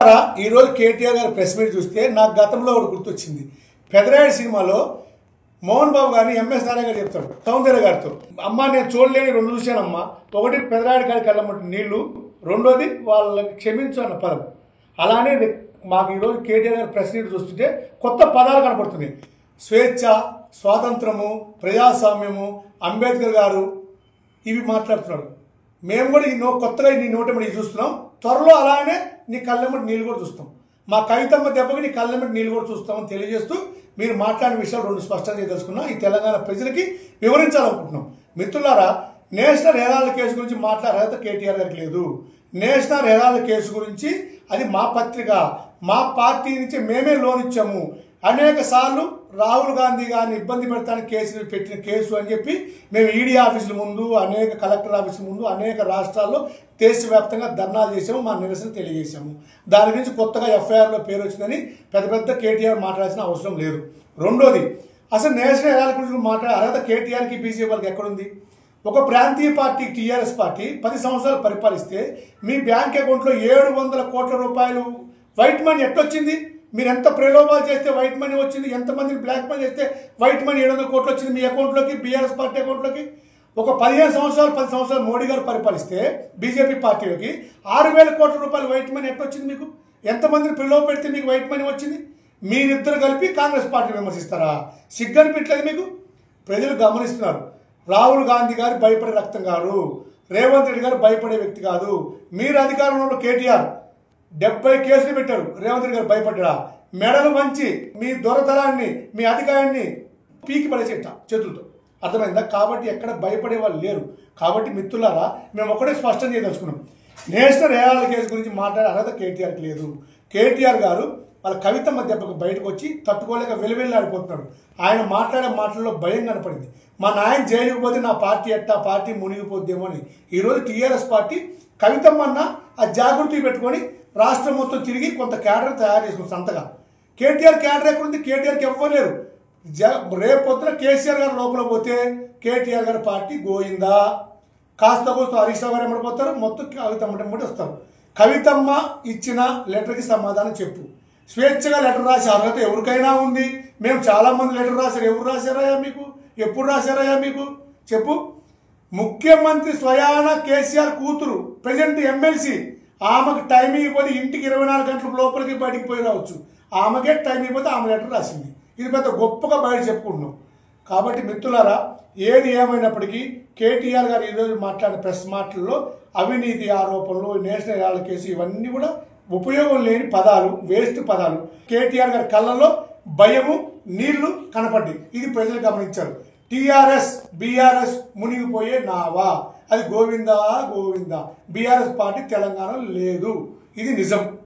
ఈ రోజు కేటీఆర్ గారి ప్రెస్ మీట్ చూస్తే నాకు గతంలో ఒకటి గుర్తొచ్చింది. పెదరాయుడు సినిమాలో మోహన్ బాబు గారిని ఎంఎస్ నారాయణ గారు చెప్తాడు సౌందర్య గారితో, అమ్మ నేను చూడలేని రెండు చూశానమ్మా, ఒకటి పెదరాయుడు గారికి వెళ్ళమంటే నీళ్లు, రెండోది వాళ్ళకి క్షమించు అన్న పదం. అలానే మాకు ఈరోజు కేటీఆర్ గారి ప్రెస్ మీట్ చూస్తుంటే కొత్త పదాలు కనపడుతున్నాయి. స్వేచ్ఛ, స్వాతంత్రము, ప్రజాస్వామ్యము, అంబేద్కర్ గారు ఇవి మాట్లాడుతున్నారు. మేము కూడా కొత్తగా నీ నోటెమ్మడి చూస్తున్నాం. త్వరలో అలానే నీ కళ్ళెమ్మటి నీళ్ళు కూడా చూస్తాం. మా కవితమ్మ దెబ్బకి నీ కళ్ళెమ్మటి నీళ్ళు కూడా చూస్తామని తెలియజేస్తూ మీరు మాట్లాడిన విషయాలు రెండు స్పష్టంగా చేయదలుచుకున్నాం. ఈ తెలంగాణ ప్రజలకి వివరించాలనుకుంటున్నాం. మిత్రులారా, నేషనల్ హెరాల్డ్ కేసు గురించి మాట్లాడే అర్హత కేటీఆర్ గారికి లేదు. నేషనల్ హెరాల్డ్ కేసు గురించి అది మా పత్రిక, మా పార్టీ నుంచి మేమే లోన్ ఇచ్చాము. అనేక సార్లు రాహుల్ గాంధీ గారిని ఇబ్బంది పెడతానికి కేసులు పెట్టిన కేసు అని చెప్పి మేము ఈడీ ఆఫీసుల ముందు, అనేక కలెక్టర్ ఆఫీసుల ముందు, అనేక రాష్ట్రాల్లో దేశవ్యాప్తంగా ధర్నాలు చేసాము, మా నిరసన తెలియజేశాము. దాని గురించి కొత్తగా ఎఫ్ఐఆర్లో పేరు వచ్చిందని పెద్ద కేటీఆర్ మాట్లాడాల్సిన అవసరం లేదు. రెండోది, అసలు నేషనల్ హెరాల్డ్ గురించి మాట్లాడే అర్హత కేటీఆర్కి బీజేపీ వాళ్ళకి ఎక్కడుంది? ఒక ప్రాంతీయ పార్టీ టీఆర్ఎస్ పార్టీ 10 సంవత్సరాలు పరిపాలిస్తే మీ బ్యాంక్ అకౌంట్లో 700 కోట్ల రూపాయలు వైట్ మనీ ఎట్టొచ్చింది? మీరు ఎంత ప్రలోభాలు చేస్తే వైట్ మనీ వచ్చింది, ఎంతమందిని బ్లాక్ మనీ చేస్తే వైట్ మనీ 700 కోట్లు వచ్చింది మీ అకౌంట్లోకి, బీఆర్ఎస్ పార్టీ అకౌంట్లోకి. ఒక 10 సంవత్సరాలు మోడీ గారు పరిపాలిస్తే బీజేపీ పార్టీలోకి 6,000 కోట్ల రూపాయలు వైట్ మనీ ఎట్టొచ్చింది మీకు? ఎంతమందిని ప్రలోభ పెడితే మీకు వైట్ మనీ వచ్చింది? మీరిద్దరు కలిపి కాంగ్రెస్ పార్టీ విమర్శిస్తారా? సిగ్గనిపించలేదు మీకు? ప్రజలు గమనిస్తున్నారు. రాహుల్ గాంధీ గారు భయపడే రక్తం కాదు, రేవంత్ రెడ్డి గారు భయపడే వ్యక్తి కాదు. మీరు అధికారంలో కేటీఆర్ 70 కేసులు పెట్టారు, రేవంత్ రెడ్డి గారు భయపడ్డా? మెడలు వంచి మీ దొరతనాన్ని, మీ అధికారాన్ని పీకి పడేసేట చేతులతో, అర్థమైందా? కాబట్టి ఎక్కడ భయపడే వాళ్ళు లేరు. కాబట్టి మిత్రులారా, మేము ఒకటే స్పష్టం చేయదలుచుకున్నాం. నేషనల్ హెరాల్డ్ కేసు గురించి మాట్లాడే అర్హత కేటీఆర్కి లేదు. కేటీఆర్ గారు వాళ్ళ కవితమ్మ దెబ్బకు బయటకు వచ్చి తట్టుకోలేక వెలువెల్లాడిపోతున్నాడు. ఆయన మాట్లాడే మాటల్లో భయం కనపడింది. మా నాయన జైలుకు పోతే నా పార్టీ ఎట్టా, పార్టీ మునిగిపోద్దేమో అని. ఈరోజు టీఆర్ఎస్ పార్టీ కవితమ్మన్న ఆ జాగృతి పెట్టుకొని రాష్ట్రం మొత్తం తిరిగి కొంత క్యాడర్ తయారు చేసుకుని సంతగా. కేటీఆర్ క్యాడర్ ఎక్కడుంది? కేటీఆర్కి ఇవ్వలేరు. రేపు పొద్దున కేసీఆర్ గారు లోపల పోతే కేటీఆర్ గారి పార్టీ గోయిందా. కాస్త కోస్త హరీష్ రావు గారు ఎమ్మడిపోతారు, మొత్తం కవితమ్మ ఎమ్మడి వస్తారు. కవితమ్మ ఇచ్చిన లెటర్కి సమాధానం చెప్పు. స్వేచ్ఛగా లెటర్ రాసే అర్హత ఎవరికైనా ఉంది. మేము చాలామంది లెటర్ రాశారు. ఎవరు రాశారయ్యా మీకు? ఎప్పుడు రాశారయ్యా మీకు? చెప్పు. ముఖ్యమంత్రి స్వయాన కేసీఆర్ కూతురు, ప్రజెంట్ ఎమ్మెల్సీ, ఆమెకు టైం ఇవ్వకపోతే ఇంటికి 24 గంటల లోపలికి బయటికి పోయి రావచ్చు. ఆమెకే టైం ఇవ్వకపోతే ఆమె లెటర్ రాసింది. ఇది పెద్ద గొప్పగా బయట చెప్పుకుంటున్నాం. కాబట్టి మిత్రులారా, ఏది ఏమైనప్పటికీ కేటీఆర్ గారు ఈరోజు మాట్లాడిన ప్రెస్ మాటల్లో అవినీతి ఆరోపణలు, నేషనల్ హెరాల్డ్ కేసు ఇవన్నీ కూడా ఉపయోగం లేని పదాలు, వేస్ట్ పదాలు. కేటీఆర్ గారి కళ్ళల్లో భయము, నీళ్లు కనపడ్డాయి. ఇది ప్రజలు గమనించారు. టీఆర్ఎస్ బీఆర్ఎస్ మునిగిపోయే నావా, అది గోవిందా గోవిందా. బీఆర్ఎస్ పార్టీ తెలంగాణలో లేదు, ఇది నిజం.